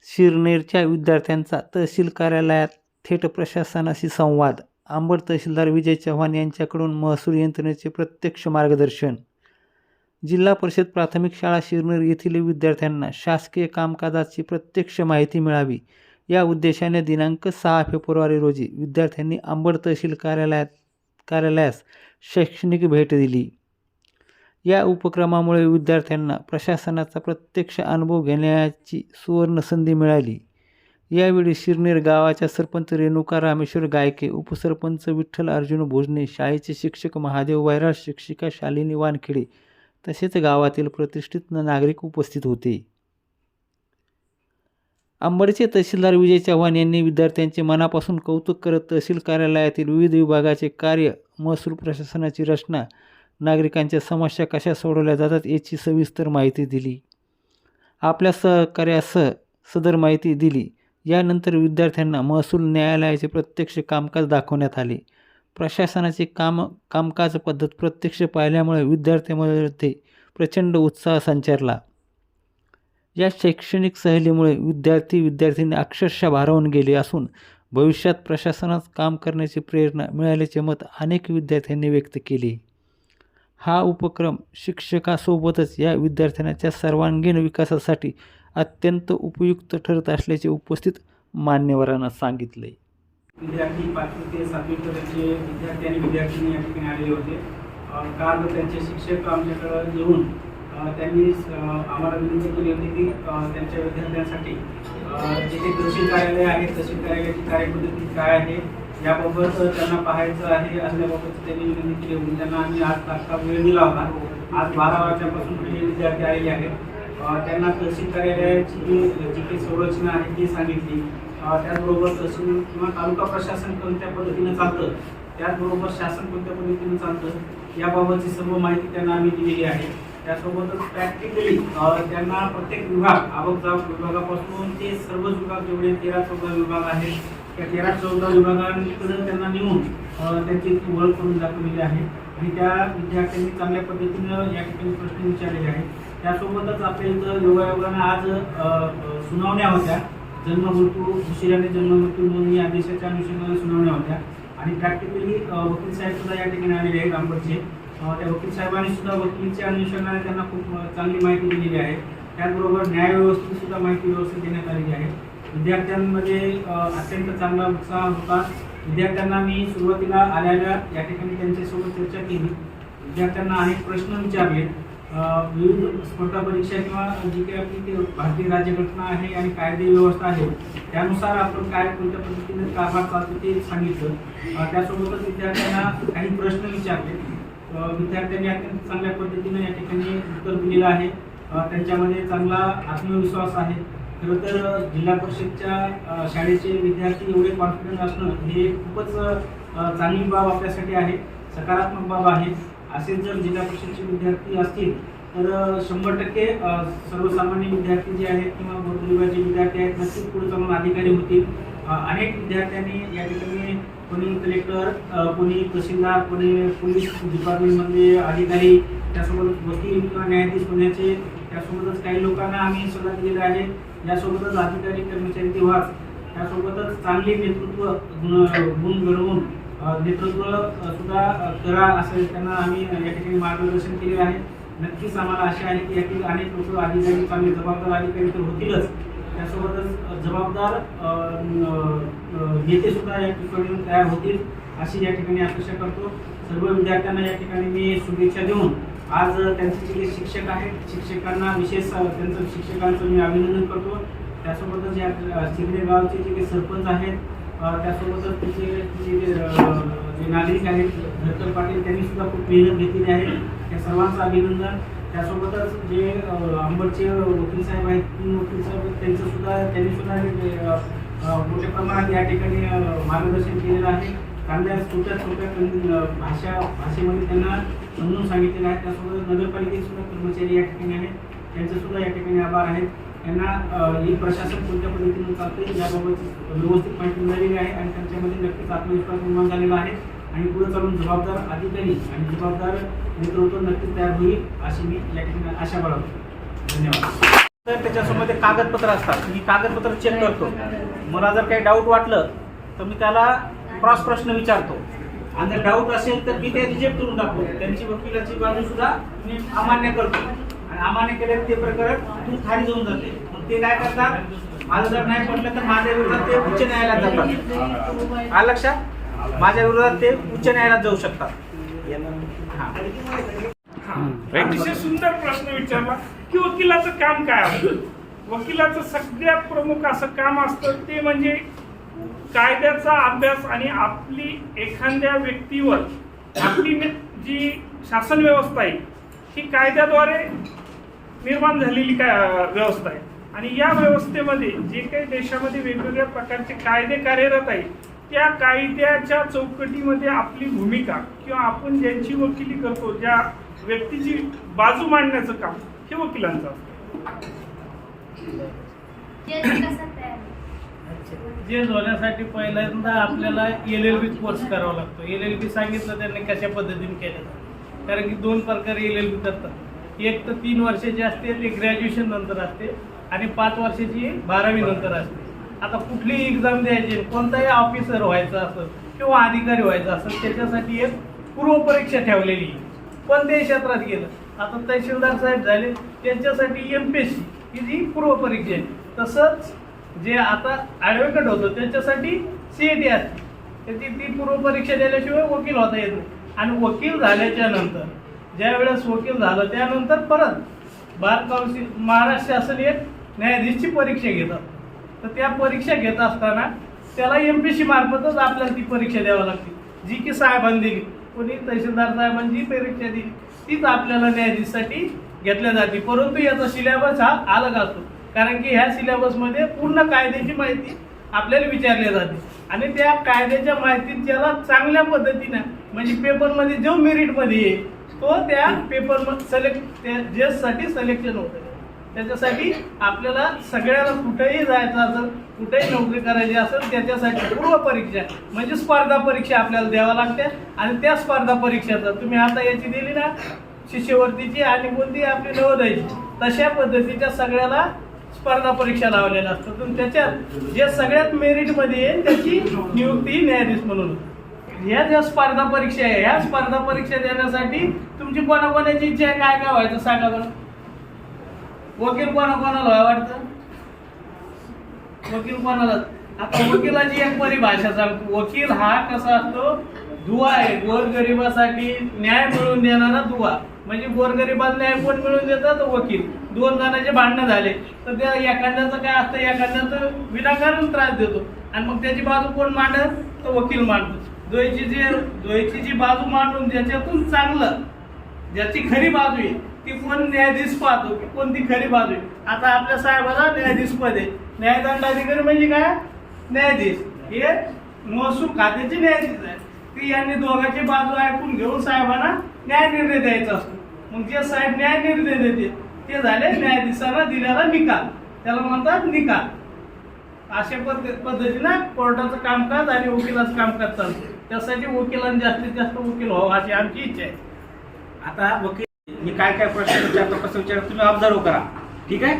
शिरनेरच्या विद्यार्थ्यांचा तहसील कार्यालयात थेट प्रशासनाशी संवाद. अंबड तहसीलदार विजय चव्हाण यांच्याकडून महसूल यंत्रणेचे प्रत्यक्ष मार्गदर्शन. जिल्हा परिषद प्राथमिक शाळा शिरनेर येथील विद्यार्थ्यांना शासकीय कामकाजाची प्रत्यक्ष माहिती मिळावी या उद्देशाने दिनांक 6 फेब्रुवारी रोजी विद्यार्थ्यांनी अंबड तहसील कार्यालयास शैक्षणिक भेट दिली. या उपक्रमामुळे विद्यार्थ्यांना प्रशासनाचा प्रत्यक्ष अनुभव घेण्याची सुवर्ण संधी मिळाली. यावेळी शिरनेर गावाच्या सरपंच रेणुका रामेश्वर गायके, उपसरपंच विठ्ठल अर्जुन भोजने, शाळेचे शिक्षक महादेव वैराळ, शिक्षिका शालिनी वानखेडे तसेच गावातील प्रतिष्ठित नागरिक उपस्थित होते. अंबडचे तहसीलदार विजय चव्हाण यांनी विद्यार्थ्यांचे मनापासून कौतुक करत तहसील कार्यालयातील विविध विभागाचे कार्य, महसूल प्रशासनाची रचना, नागरिकांच्या समस्या कशा सोडवल्या जातात याची सविस्तर माहिती दिली. आपल्या सहकार्यासह सदर माहिती दिली. यानंतर विद्यार्थ्यांना महसूल न्यायालयाचे प्रत्यक्ष कामकाज दाखवण्यात आले. प्रशासनाची कामकाज पद्धत प्रत्यक्ष पाहिल्यामुळे विद्यार्थ्यांमध्ये प्रचंड उत्साह संचारला. या शैक्षणिक सहलीमुळे विद्यार्थी-विद्यार्थिनी अक्षरशः भारावून गेले असून भविष्यात प्रशासनात काम करण्याची प्रेरणा मिळाल्याचे मत अनेक विद्यार्थ्यांनी व्यक्त केले. हा उपक्रम शिक्षकासोबतच या विद्यार्थ्यांच्या सर्वांगीण विकासासाठी अत्यंत उपयुक्त ठरत असल्याचे उपस्थित मान्यवरांना सांगितले. विद्यार्थी 5वी ते 7वी पर्यंतचे विद्यार्थी आणि विद्यार्थिनी या ठिकाणी आलेले होते. काल त्यांचे शिक्षक आमच्याकडे येऊन त्यांनी आम्हाला विनंती केली होती की त्यांच्या विद्यार्थ्यांसाठी जे काही तहसील कार्यालय आहे, तहसील कार्यालयाची कार्यपद्धती काय आहे याबाबत त्यांना पाहायचं आहे असल्याबाबत त्यांनी विनंती केली होती. त्यांना आम्ही आज तात्काळ वेळ दिला होता. आज 12 वाजल्यापासून हे विद्यार्थी आलेले आहेत. त्यांना तहसील कार्यालयाची जी काही संरचना आहे ती सांगितली. त्याचबरोबर तहसील किंवा तालुका प्रशासन कोणत्या पद्धतीनं चालतं, त्याचबरोबर शासन कोणत्या पद्धतीनं चालतं याबाबतची सर्व माहिती त्यांना आम्ही दिलेली आहे. त्यासोबतच प्रॅक्टिकली त्यांना प्रत्येक विभाग, आवक-जावक विभागापासून ते सर्व विभाग जेवढे 13-14 विभाग आहेत त्या 13-14 विभागांकडे त्यांना नेऊन त्यांची ओळख करून दाखवलेली आहे आणि त्या विद्यार्थ्यांनी चांगल्या पद्धतीनं या ठिकाणी प्रश्न विचारलेले आहेत. त्यासोबतच आपल्या इथं योगायोगानं आज सुनावण्या होत्या. उशिराने जन्ममृत्यू नोंदणी आदेशाच्या अनुषंगाने सुनावण्या होत्या आणि प्रॅक्टिकली वकील साहेब सुद्धा या ठिकाणी आलेले आहेत अंबडचे. त्या वकील साहेबांनी सुद्धा वकिलीच्या अनुषंगाने त्यांना खूप चांगली माहिती दिलेली आहे. त्याचबरोबर न्यायव्यवस्थेची सुद्धा माहिती व्यवस्थित देण्यात आलेली आहे. विद्यार्थ्यांमध्ये अत्यंत चांगला उत्साह होता. विद्यार्थ्यांना मी सुरुवातीला आल्याला या ठिकाणी त्यांच्यासोबत चर्चा केली. विद्यार्थ्यांना अनेक प्रश्न विचारले. विविध स्पर्धा परीक्षा किंवा जी काही आपली भारतीय राज्यघटना आहे आणि कायदे व्यवस्था आहे त्यानुसार आपण काय कोणत्या पद्धतीने कारभार चालतो ते सांगितलं. त्यासोबतच विद्यार्थ्यांना काही प्रश्न विचारले. विद्यार्थ्यांनी अत्यंत चांगल्या पद्धतीने या ठिकाणी उत्तर दिलेलं आहे. त्यांच्यामध्ये चांगला आत्मविश्वास आहे. खरं तर जिल्हा परिषदच्या शाळेचे विद्यार्थी एवढे कॉन्फिडंट असणं हे खूपच चांगली बाब आपल्यासाठी आहे, सकारात्मक बाब आहे. असेच जर जिल्हा परिषदचे विद्यार्थी असतील तर 100% सर्वसामान्य विद्यार्थी जे आहेत किंवा गोरगरिबाचे विद्यार्थी आहेत नक्कीच पुढे जाऊन अधिकारी होतील. अनेक विद्यार्थ्यांनी या ठिकाणी कोणी कलेक्टर, कोणी तहसीलदार, कोणी पोलीस डिपार्टमेंटमधले अधिकारी, त्यासोबतच वकील किंवा न्यायाधीश होण्याचे, त्यासोबतच काही लोकांना आम्ही सल्ला दिलेला आहे. यासोबतच अधिकारी कर्मचारी तेव्हाच त्यासोबतच चांगले नेतृत्व गुण घडवून नेतृत्व सुद्धा करा असं त्यांना आम्ही या ठिकाणी मार्गदर्शन केले आहे. नक्कीच आम्हाला आशा आहे की यातील अनेक लोक अधिकारी चांगले जबाबदार अधिकारी तर होतीलच, त्यासोबतच जबाबदार नेते सुद्धा या ठिकाणी तयार होतील अशी या ठिकाणी अपेक्षा करतो. सर्व विद्यार्थ्यांना या ठिकाणी मी शुभेच्छा देऊन आज त्यांचे जे शिक्षक आहेत शिक्षकांना विशेष त्यांचं शिक्षकांचं मी अभिनंदन करतो. त्यासोबतच या शिरनेर गावचे जे काही सरपंच आहेत, त्यासोबतच तिचे जे नागरिक आहेत धरकर पाटील त्यांनी सुद्धा खूप मेहनत घेतलेली आहे. त्या सर्वांचं अभिनंदन. त्यासोबतच जे अंबडचे वकील साहेब आहेत, 3 वकील साहेब त्यांनी सुद्धा मोठ्या प्रमाणात या ठिकाणी मार्गदर्शन केलेलं आहे. चांगल्या छोट्या भाषेमध्ये त्यांना समजून सांगितलेलं आहे. त्यासोबत नगरपालिकेचे सुद्धा कर्मचारी या ठिकाणी आहेत, त्यांचे सुद्धा या ठिकाणी आभार आहेत. त्यांना हे प्रशासन कोणत्या पद्धतीने चालते याबाबत व्यवस्थित माहिती मिळालेली आहे आणि त्यांच्यामध्ये नक्कीच आत्मविश्वास निर्माण झालेला आहे आणि पुढे चालून जबाबदार अधिकारी आणि जबाबदार नेतृत्व नक्कीच तयार होईल अशी मी या ठिकाणी आशा बाळगतो. धन्यवाद. तर त्याच्यासमोर ते कागदपत्र असतात, ही कागदपत्र चेक करतो. मला जर काही डाऊट वाटलं तर मी त्याला क्रॉस प्रश्न विचारतो, आणि जर डाऊट असेल तर मी ते रिजेक्ट करून टाकतो. त्यांची वकिलाची बाजू सुद्धा मी अमान्य करतो, आणि अमान्य केल्याने ते प्रकरण तू खाली जाऊन जाते. मग ते काय करतात, माझं जर नाही पडलं तर माझ्या विरोधात ते उच्च न्यायालयात जातात. आलं लक्षात? माझ्या विरोधात ते उच्च न्यायालयात जाऊ शकतात. अतिशय सुंदर प्रश्न विचारला की वकिलाचं काम काय असतं. वकिलाचं सगळ्यात प्रमुख असं काम असतं ते म्हणजे कायद्याचा अभ्यास आणि आपली एखाद्या व्यक्तीवर आपली जी शासन व्यवस्था आहे ही कायद्याद्वारे निर्माण झालेली व्यवस्था आहे, आणि या व्यवस्थेमध्ये जे काही देशामध्ये वेगवेगळ्या प्रकारचे कायदे कार्यरत आहे त्या कायद्याच्या चौकटीमध्ये आपली भूमिका किंवा आपण ज्यांची वकिली करतो, ज्या व्यक्तीची बाजू मांडण्याचं काम हे वकिलांचं असतं. जेल होण्यासाठी पहिल्यांदा आपल्याला LLB कोर्स करावा लागतो. LLB सांगितलं त्यांनी कशा पद्धतीने केलं जातं, कारण की 2 प्रकारे LLB करतात. एक तर 3 वर्षाची असते, ते ग्रॅज्युएशन नंतर असते, आणि 5 वर्षाची 12वी नंतर असते. आता कुठलीही एक्झाम द्यायची, कोणताही ऑफिसर व्हायचं असेल किंवा अधिकारी व्हायचं असेल त्याच्यासाठी एक पूर्वपरीक्षा ठेवलेली आहे. कोणत्याही क्षेत्रात गेलं, आता तहसीलदार साहेब झाले त्यांच्यासाठी MPSC ही जी पूर्वपरीक्षा आहे. तसंच जे आता ॲडव्होकेट होतो त्यांच्यासाठी CAT असते, त्याची ती पूर्वपरीक्षा दिल्याशिवाय वकील होता येत नाही. आणि वकील झाल्याच्या नंतर ज्या वेळेस वकील झालं त्यानंतर परत बार काउन्सिल महाराष्ट्र शासन एक न्यायाधीशची परीक्षा घेतात. तर त्या परीक्षा घेत असताना त्याला MPSC मार्फतच आपल्याला ती परीक्षा द्यावी लागते, जी की साहेबांनी दिली. कोणी तहसीलदार साहेबांनी जी परीक्षा दिली तीच आपल्याला न्यायाधीशसाठी घेतल्या जाते. परंतु याचा सिलेबस हा अलग असतो, कारण की ह्या सिलेबसमध्ये पूर्ण कायद्याची माहिती आपल्याला विचारली जाते, आणि त्या कायद्याच्या माहितीत ज्याला चांगल्या पद्धतीनं म्हणजे पेपरमध्ये जो मेरिटमध्ये येईल तो त्या पेपरमध्ये त्या जजसाठी सिलेक्शन होतं. त्याच्यासाठी आपल्याला सगळ्याला कुठेही जायचं असेल, कुठेही नोकरी करायची असेल, त्याच्यासाठी पूर्वपरीक्षा म्हणजे स्पर्धा परीक्षा आपल्याला द्यावं लागते. आणि त्या स्पर्धा परीक्षेचा तुम्ही आता याची दिली ना शिष्यवृत्तीची आणि कोणती आपली नवोदयाची, तशा पद्धतीच्या सगळ्याला स्पर्धा परीक्षा लावलेल्या असतात. त्याच्यात जे सगळ्यात मेरिटमध्ये येईल त्याची नियुक्ती न्यायाधीश म्हणून होते. ह्या ज्या स्पर्धा परीक्षा आहे ह्या स्पर्धा परीक्षा देण्यासाठी तुमची कोणाकोणाची इच्छा आहे, काय काय व्हायचं सांगा बरं. वकील कोणाकोणाला व्हावं वाटतं? वकील कोणाला? आता वकिलाची एक परिभाषा सांगतो. वकील हा कसा असतो, दुवा आहे, गोरगरिबासाठी न्याय मिळवून देणारा दुवा. म्हणजे गोरगरिबात न्याय कोण मिळवून देतात? वकील. 2 जणांचे भांडणं झाले तर त्या एखाद्याचं काय असतं, एखाद्याचं विनाकारण त्रास देतो, आणि मग त्याची बाजू कोण मांडत? तर वकील मांडतो. द्वयची जी बाजू मांडून ज्याच्यातून चांगलं, ज्याची खरी बाजू आहे ती कोण न्यायाधीश पाहतो की कोणती खरी बाजू आहे. आता आपल्या साहेबाला न्यायाधीश पद आहे. न्यायदंडाधिकारी म्हणजे काय? न्यायाधीश. हे महसूल खात्याचे न्यायाधीश आहे. ती यांनी दोघांची बाजू ऐकून घेऊन साहेबांना न्याय निर्णय द्यायचा असतो. मग जे साहेब न्याय निर्णय देते ते झाले न्यायाधीशांना दिलेला निकाल, त्याला म्हणतात निकाल. अशा पद्धतीनं कोर्टाचं कामकाज आणि वकिलाचं कामकाज चालतं. त्यासाठी वकिलांनी जास्तीत जास्त वकील व्हावं अशी आमची इच्छा आहे. आता वकील मी काय काय प्रश्न विचारतो, कसं विचारतो तुम्ही ऑब्झर्व करा, ठीक आहे?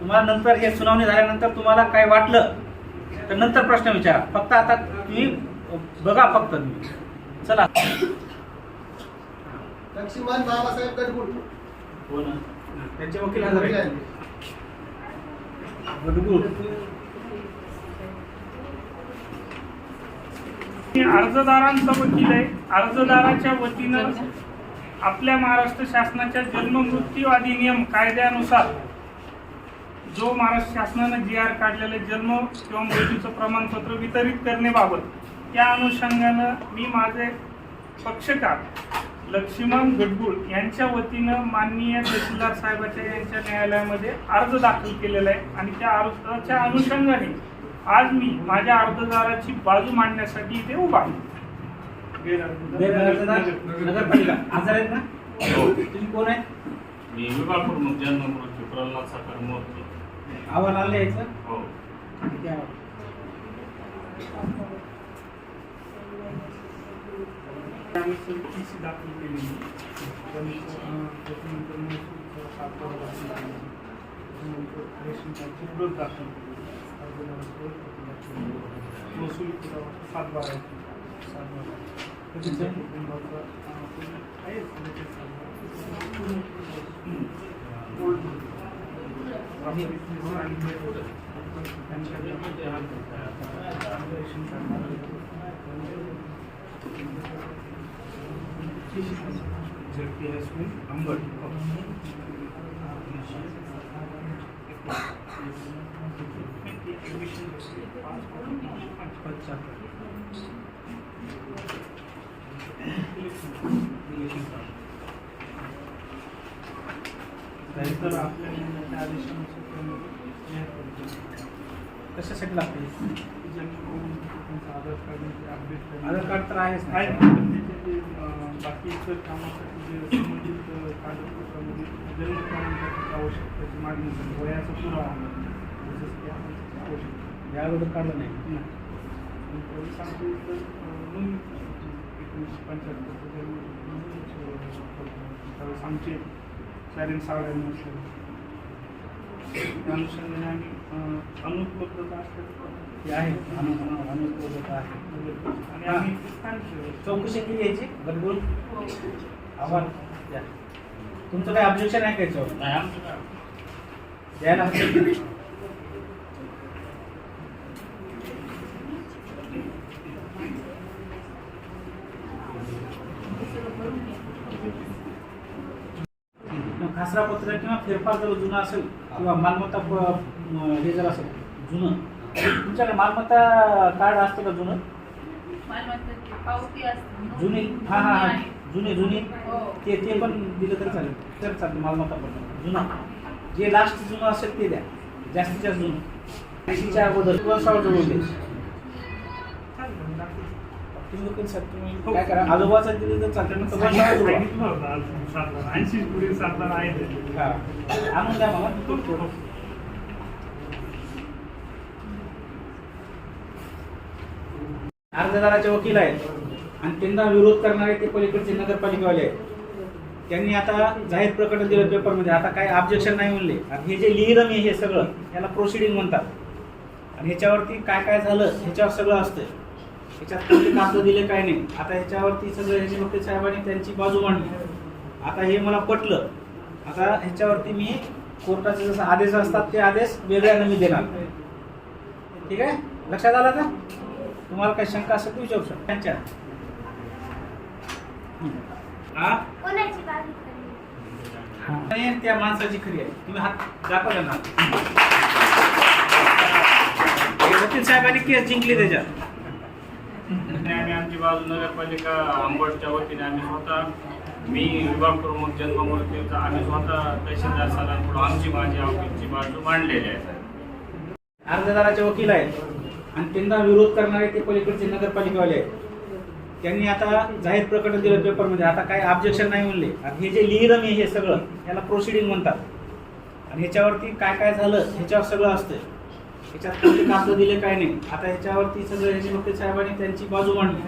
तुम्हाला नंतर हे सुनावणी झाल्यानंतर तुम्हाला काय वाटलं तर नंतर प्रश्न विचारा. फक्त आता तुम्ही बघा फक्त तुम्ही. चला. लक्ष्मण बाबासाहेब गडगुड. हो ना, त्यांचे वकील हजर आहेत. गडगुड. मी अर्जदारांचा वकील आहे. अर्जदाराच्या वतीनं आपल्या महाराष्ट्र शासनाच्या जन्म मृत्यू अधिनियम कायद्यानुसार जो महाराष्ट्र शासनानं GR काढलेले जन्म किंवा मृत्यूचं प्रमाणपत्र वितरित करण्याबाबत, त्या अनुषंगानं मी माझे पक्षकार लक्ष्मण गडगुड यांच्या वतीनं माननीय तहसीलदार साहेबांच्या यांच्या न्यायालयामध्ये अर्ज दाखल केलेला आहे. आणि त्या अर्जाच्या अनुषंगाने आज मी माझ्या अर्जदाराची बाजू मांडण्यासाठी इथे उभा आहे. नगरपालिका हजर आहेत ना? तुम्ही कोण आहे? मी विभाग प्रमुख जन्म मृत्यू प्रल्हाद साखर मोर्चे. अहवाल आले यायचं? हो. किती अहवाल? आम्ही चौकशी दाखल केलेली. त्याच्यानंतर रेशन कार्डची प्रत दाखल महसूल पुरावा 7/12 त्याच्या कुटुंबाचा आहे झडपी हायस्कूल अंबड तर आपल्या आदेशानुसार कशासाठी लागते आधार कार्ड अपडेट आधार कार्ड तर आहेच आहे नाही. पण त्याचे जे बाकी इतर कामासाठी जे संबंधित कागदपत्रामध्ये जन्म प्रमाणपत्राची आवश्यकतेची मागणी झाली वयाचा पुरावा जसं की आपण आवश्यकता या अगोदर काढलं नाही. नाही पण सांगतो तर नोंद 1975 त्यावेळेस आमचे शारीरिक सावधान नसले त्या अनुषंगाने आम्ही अनुपलब्धता असल्याचं ते आहे अनुकूलता आहे. आणि आम्ही ते स्थानिक चौकशी केली याची बरोबर आव्हान द्या. तुमचं काही ऑब्जेक्शन आहे का याच्यावर नाही आमचं काय द्यायला हरकत नाही. खासरा पत्र किंवा फेरफार जर जुना असेल किंवा मालमत्ता हे जर असेल जुनं तुमच्याकडे मालमत्ता कार्ड असते का जुनं पावती असते जुनी हा हा हा जुनी जुनी हो. ते पण दिलं तरी चालेल तर चालतं मालमत्ता पत्र जुनं जे लास्ट जुनं असेल ते द्या जास्तीत जास्त जुनं देशीच्या अगोदर किंवा जवळ दे तुम्ही लोक तुम्ही काय करा आजोबाचं दिलं तर चालतं ना तर सांगितलं होतं आज 80 पुढे 7 आहे हा आणून द्या मला अर्जदाराचे वकील आहेत आणि त्यांना विरोध करणारे ते पलीकडचे नगरपालिकावाले आहेत. त्यांनी आता जाहीर प्रकरण दिलं पेपरमध्ये. आता काय ऑब्जेक्शन नाही म्हणले. आणि हे जे लिहिलं मी हे सगळं याला प्रोसिडिंग म्हणतात. आणि ह्याच्यावरती काय काय झालं ह्याच्यावर सगळं असतं. ह्याच्यात कोणते कागद दिले काय नाही. आता ह्याच्यावरती सगळं ह्याचे वकील साहेबांनी त्यांची बाजू मांडली. आता हे मला पटलं. आता ह्याच्यावरती मी कोर्टाचे जसं आदेश असतात ते आदेश वेगळ्यानं मी देणार. ठीक आहे, लक्षात आलं का? तुम्हाला काही शंका असेल तर विचारू शकता त्यांच्या. कोणाची बाजू खरी? आणि त्या माणसाची खरी आहे. तुम्ही हात दाखवला ना. वकील साहेबांनी केस जिंकली त्याच्यात. आम्ही आमची बाजू नगरपालिका अंबडच्या वतीने आम्ही स्वतः मी विभाग प्रमुख जन्म मृत्यूचा आम्ही स्वतः तहसीलदार सरांकडून आमची माझी वकीलची बाजू मांडलेली आहे. अर्जदाराचे वकील आहेत आणि त्यांना विरोध करणारे ते पलीकडचे नगरपालिकावाले आहेत. त्यांनी आता जाहीर प्रकरण दिलं पेपरमध्ये. आता काय ऑब्जेक्शन नाही म्हणले. आणि हे जे लिहिलं मी हे सगळं याला प्रोसिडिंग म्हणतात. आणि ह्याच्यावरती काय काय झालं ह्याच्यावर सगळं असतं. ह्याच्यात कोणते कागद दिले काय नाही. आता ह्याच्यावरती सगळं ह्याचे वकील साहेबांनी त्यांची बाजू मांडली.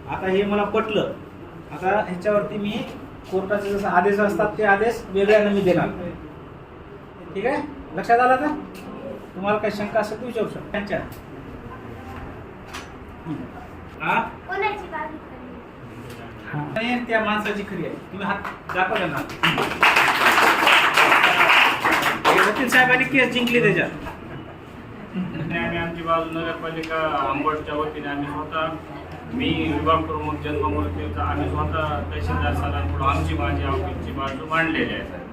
आता हे मला पटलं. आता ह्याच्यावरती मी कोर्टाचे जसं आदेश असतात ते आदेश वेगळ्यानं मी देणार. ठीक आहे, लक्षात आलं का? तुम्हाला काही शंका असेल तर विचारू शकता त्यांच्या. कोणाची बाजू खरी? आणि त्या माणसाची खरी आहे. तुम्ही हात दाखवला ना. वकील साहेबांनी केस जिंकली त्याच्यात. आम्ही आमची बाजू नगरपालिका अंबडच्या वतीने आम्ही स्वतः मी विभाग प्रमुख जन्म मृत्यूचा आम्ही स्वतः तहसीलदार सरांकडून आमची माझी वकीलची बाजू मांडलेली आहे.